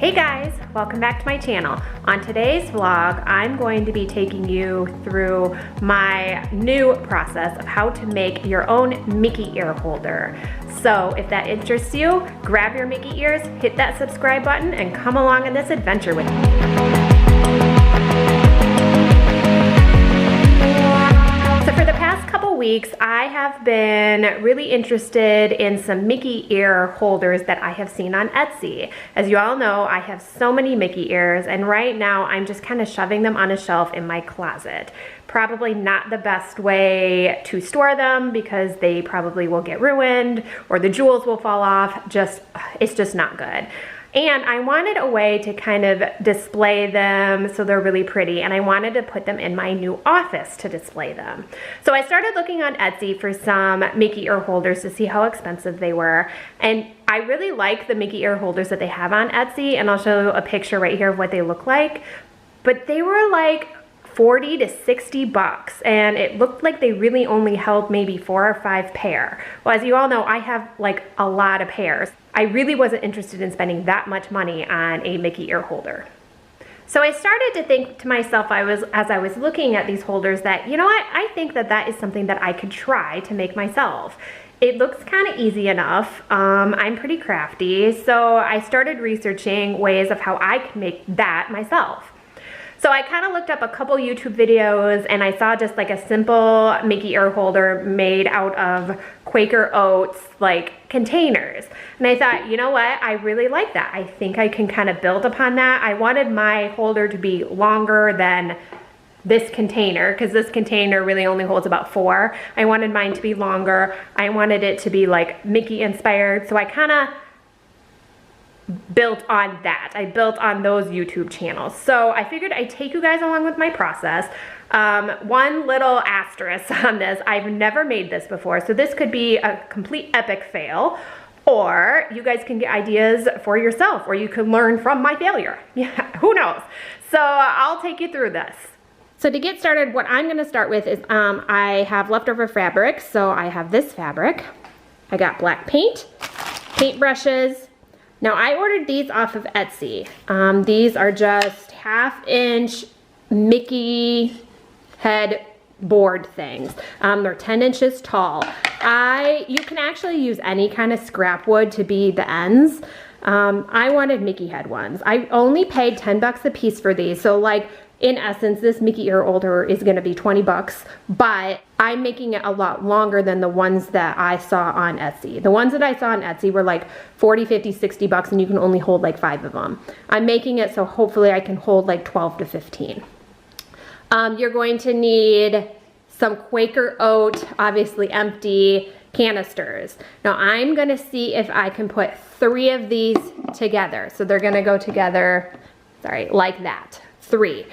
Hey guys, welcome back to my channel. On today's vlog, I'm going to be taking you through my new process of how to make your own Mickey ear holder. So if that interests you, grab your Mickey ears, hit that subscribe button, and come along on this adventure with me. So for the past couple weeks, I have been really interested in some Mickey ear holders that I have seen on Etsy. As you all know, I have so many Mickey ears, and right now I'm just kind of shoving them on a shelf in my closet. Probably not the best way to store them because they probably will get ruined or the jewels will fall off. It's just not good. And I wanted a way to kind of display them so they're really pretty, and I wanted to put them in my new office to display them. So I started looking on Etsy for some Mickey ear holders to see how expensive they were, and I really like the Mickey ear holders that they have on Etsy, and I'll show you a picture right here of what they look like. But they were like 40 to 60 bucks, and it looked like they really only held maybe 4 or 5 pair. Well, as you all know, I have like a lot of pairs. I really wasn't interested in spending that much money on a Mickey ear holder. So I started to think to myself, as I was looking at these holders, that, you know what, I think that is something that I could try to make myself. It looks kind of easy enough. I'm pretty crafty, so I started researching ways of how I could make that myself. So I kind of looked up a couple YouTube videos, and I saw just like a simple Mickey ear holder made out of Quaker Oats like containers. And I thought, you know what, I really like that. I think I can kind of build upon that. I wanted my holder to be longer than this container, because this container really only holds about 4. I wanted mine to be longer. I wanted it to be like Mickey inspired. So I kind of built on that. I built on those YouTube channels. So I figured I'd take you guys along with my process. One little asterisk on this, I've never made this before, so this could be a complete epic fail, or you guys can get ideas for yourself, or you can learn from my failure. Yeah, who knows? So I'll take you through this. So to get started, what I'm gonna start with is I have leftover fabric. So I have this fabric. I got black paint, paintbrushes. Now I ordered these off of Etsy. These are just 1/2-inch Mickey head board things. They're 10 inches tall. You can actually use any kind of scrap wood to be the ends. I wanted Mickey head ones. I only paid 10 bucks a piece for these. So like, in essence, this Mickey ear holder is gonna be 20 bucks, but I'm making it a lot longer than the ones that I saw on Etsy. The ones that I saw on Etsy were like 40, 50, 60 bucks, and you can only hold like 5 of them. I'm making it so hopefully I can hold like 12 to 15. You're going to need some Quaker Oat, obviously empty, canisters. Now I'm gonna see if I can put 3 of these together. So they're gonna go together, sorry, like that. 3.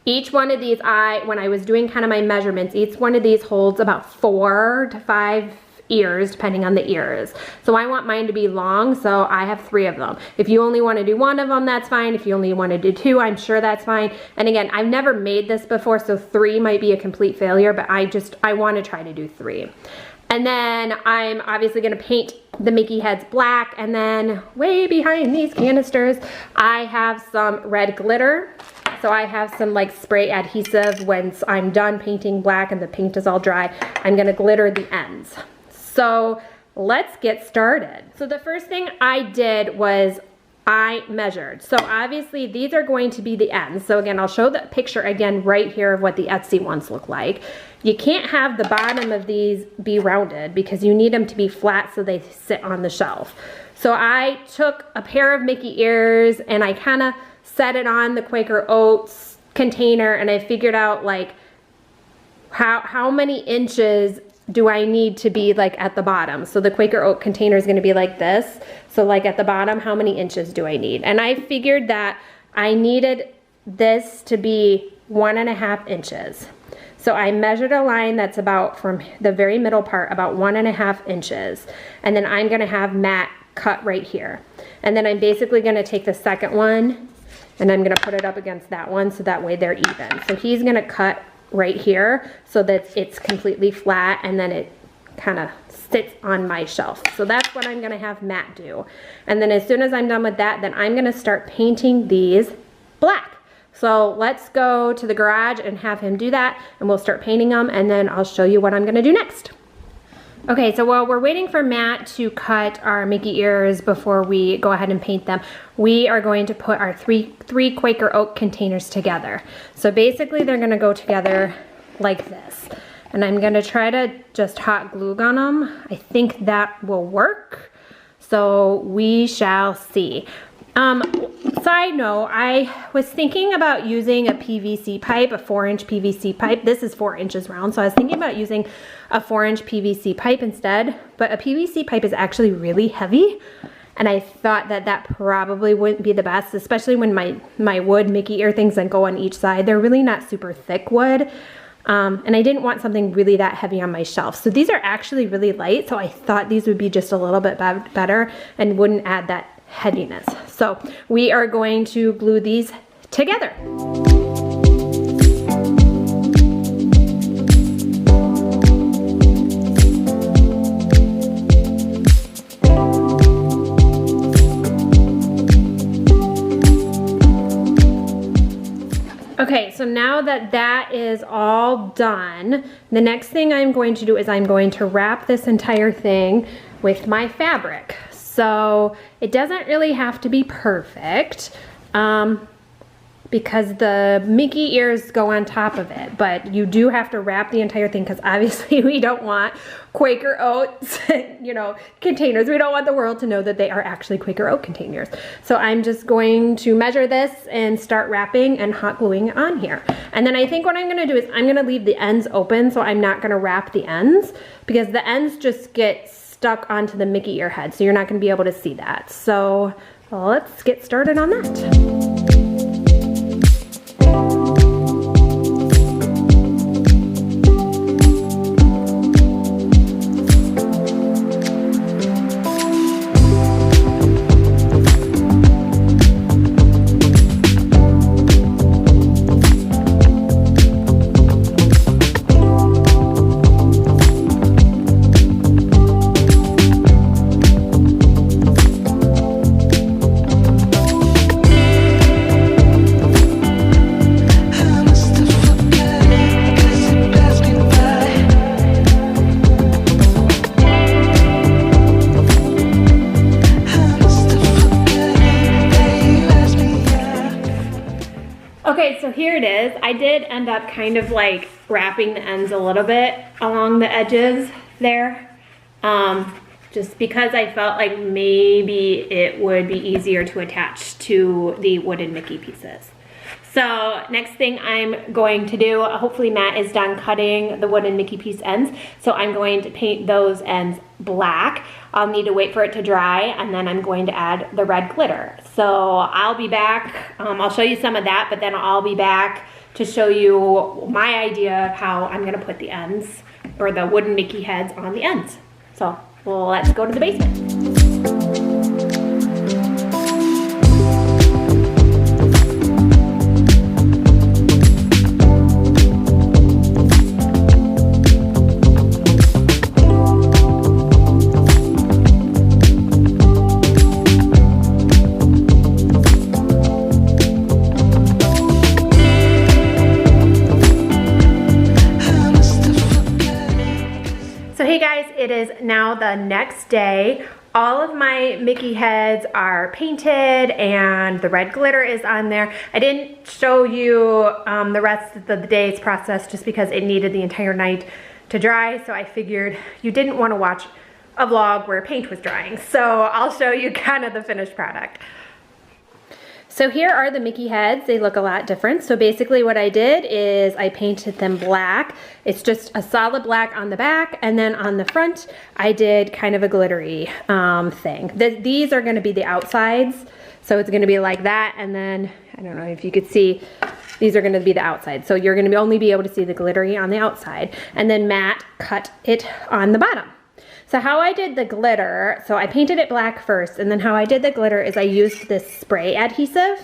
Each one of these, when I was doing kind of my measurements, each one of these holds about 4 to 5 ears, depending on the ears. So I want mine to be long, so I have 3 of them. If you only want to do 1 of them, that's fine. If you only want to do 2, I'm sure that's fine. And again, I've never made this before, so 3 might be a complete failure, but I want to try to do 3. And then I'm obviously gonna paint the Mickey heads black, and then way behind these canisters, I have some red glitter. So I have some like spray adhesive. When I'm done painting black and the paint is all dry, I'm gonna glitter the ends. So let's get started. So the first thing I did was I measured. So obviously these are going to be the ends. So again, I'll show the picture again right here of what the Etsy ones look like. You can't have the bottom of these be rounded because you need them to be flat so they sit on the shelf. So I took a pair of Mickey ears and I kind of set it on the Quaker Oats container, and I figured out like how many inches do I need to be like at the bottom. So the Quaker Oat container is going to be like this. So like at the bottom, how many inches do I need? And I figured that I needed this to be 1.5 inches. So I measured a line that's about from the very middle part, about 1.5 inches. And then I'm going to have Matt cut right here. And then I'm basically going to take the second one and I'm going to put it up against that one so that way they're even. So he's going to cut right here so that it's completely flat, and then it kind of sits on my shelf. So that's what I'm gonna have Matt do. And then as soon as I'm done with that, then I'm gonna start painting these black. So let's go to the garage and have him do that, and we'll start painting them, and then I'll show you what I'm gonna do next. Okay, so while we're waiting for Matt to cut our Mickey ears before we go ahead and paint them, we are going to put our three Quaker Oat containers together. So basically they're gonna go together like this. And I'm gonna try to just hot glue gun them. I think that will work. So we shall see. Side note, I was thinking about using a PVC pipe, a 4-inch PVC pipe. This is 4 inches round, so I was thinking about using a 4-inch PVC pipe instead, but a PVC pipe is actually really heavy, and I thought that that probably wouldn't be the best, especially when my wood Mickey ear things that go on each side. They're really not super thick wood, and I didn't want something really that heavy on my shelf. So these are actually really light, so I thought these would be just a little bit better and wouldn't add that heaviness. So we are going to glue these together. Okay, so now that that is all done, the next thing I'm going to do is I'm going to wrap this entire thing with my fabric. So it doesn't really have to be perfect because the Mickey ears go on top of it, but you do have to wrap the entire thing because obviously we don't want Quaker Oats, you know, containers. We don't want the world to know that they are actually Quaker Oat containers. So I'm just going to measure this and start wrapping and hot gluing on here. And then I think what I'm gonna do is I'm gonna leave the ends open, so I'm not gonna wrap the ends because the ends just get stuck onto the Mickey ear head, so you're not going to be able to see that. So let's get started on that. Okay, so here it is. I did end up kind of like wrapping the ends a little bit along the edges there, just because I felt like maybe it would be easier to attach to the wooden Mickey pieces. So next thing I'm going to do, hopefully Matt is done cutting the wooden Mickey piece ends, so I'm going to paint those ends black. I'll need to wait for it to dry, and then I'm going to add the red glitter. So I'll be back, I'll show you some of that, but then I'll be back to show you my idea of how I'm gonna put the ends, or the wooden Mickey heads on the ends. So let's go to the basement. Hey guys, it is now the next day. All of my Mickey heads are painted and the red glitter is on there. I didn't show you the rest of the day's process just because it needed the entire night to dry, so I figured you didn't want to watch a vlog where paint was drying. So I'll show you kind of the finished product. So here are the Mickey heads. They look a lot different. So basically what I did is I painted them black. It's just a solid black on the back, and then on the front I did kind of a glittery thing. These are gonna be the outsides. So it's gonna be like that, and then, I don't know if you could see, these are gonna be the outside. So you're gonna only be able to see the glittery on the outside. And then Matt cut it on the bottom. So how I did the glitter, so I painted it black first, and then how I did the glitter is I used this spray adhesive,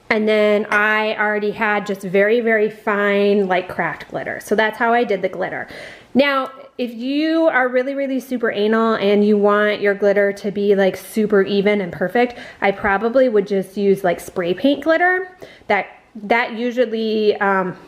and then I already had just very, very fine, like craft glitter. So that's how I did the glitter. Now, if you are really, really super anal and you want your glitter to be like super even and perfect, I probably would just use like spray paint glitter. That usually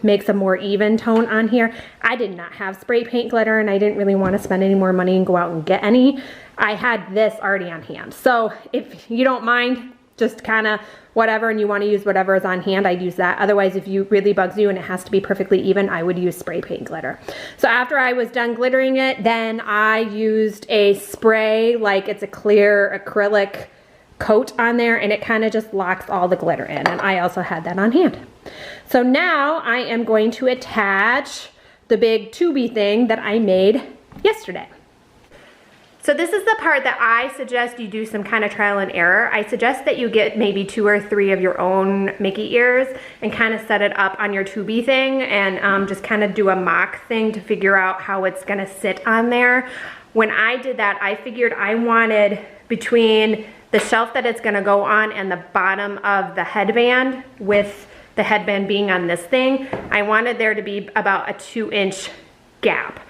makes a more even tone on here. I did not have spray paint glitter and I didn't really want to spend any more money and go out and get any. I had this already on hand. So if you don't mind, just kind of whatever, and you want to use whatever is on hand, I'd use that. Otherwise, if you really bugs you and it has to be perfectly even, I would use spray paint glitter. So after I was done glittering it, then I used a spray, like it's a clear acrylic coat on there, and it kind of just locks all the glitter in, and I also had that on hand. So now I am going to attach the big tubey thing that I made yesterday. So this is the part that I suggest you do some kind of trial and error. I suggest that you get maybe 2 or 3 of your own Mickey ears and kind of set it up on your tubey thing and just kind of do a mock thing to figure out how it's gonna sit on there. When I did that, I figured I wanted between the shelf that it's gonna go on and the bottom of the headband, with the headband being on this thing, I wanted there to be about a 2-inch gap.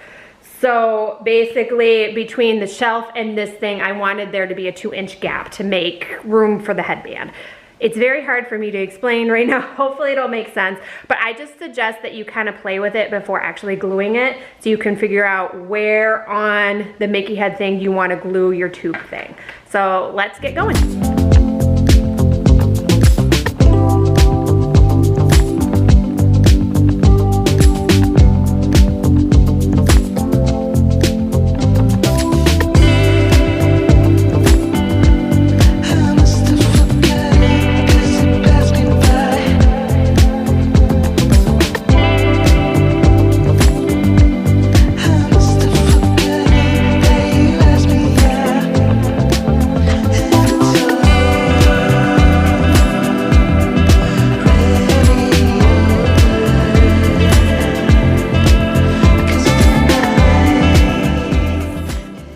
So basically between the shelf and this thing, I wanted there to be a 2-inch gap to make room for the headband. It's very hard for me to explain right now. Hopefully it'll make sense, but I just suggest that you kind of play with it before actually gluing it so you can figure out where on the Mickey head thing you want to glue your tube thing. So let's get going.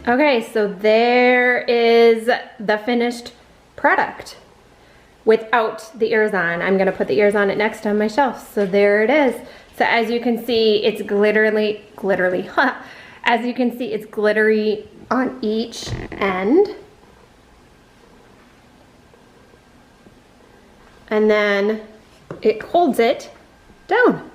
Okay, so there is the finished product without the ears on. I'm gonna put the ears on it next on my shelf. So there it is. So as you can see, it's glittery, as you can see, it's glittery on each end. And then it holds it down.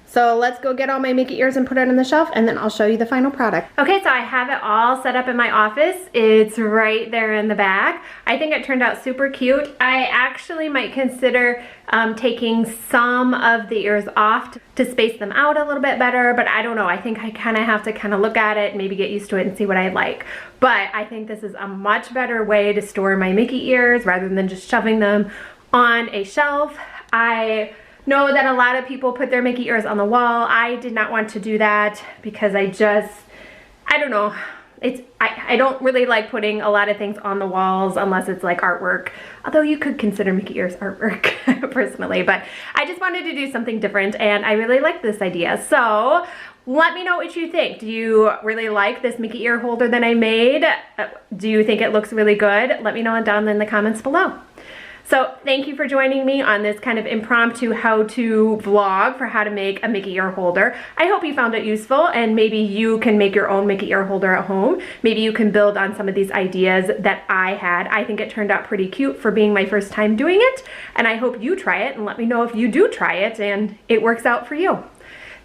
So let's go get all my Mickey ears and put it on the shelf, and then I'll show you the final product. Okay, so I have it all set up in my office. It's right there in the back. I think it turned out super cute. I actually might consider taking some of the ears off to space them out a little bit better, but I don't know. I think I kind of have to look at it, maybe get used to it and see what I like. But I think this is a much better way to store my Mickey ears rather than just shoving them on a shelf. I know that a lot of people put their Mickey ears on the wall. I did not want to do that because I don't know. I don't really like putting a lot of things on the walls unless it's like artwork. Although you could consider Mickey ears artwork personally, but I just wanted to do something different and I really like this idea. So let me know what you think. Do you really like this Mickey ear holder that I made? Do you think it looks really good? Let me know down in the comments below. So thank you for joining me on this kind of impromptu how-to vlog for how to make a Mickey ear holder. I hope you found it useful and maybe you can make your own Mickey ear holder at home. Maybe you can build on some of these ideas that I had. I think it turned out pretty cute for being my first time doing it, and I hope you try it and let me know if you do try it and it works out for you.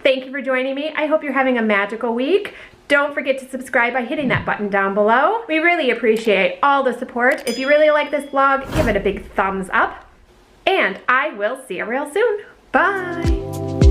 Thank you for joining me. I hope you're having a magical week. Don't forget to subscribe by hitting that button down below. We really appreciate all the support. If you really like this vlog, give it a big thumbs up. And I will see you real soon. Bye.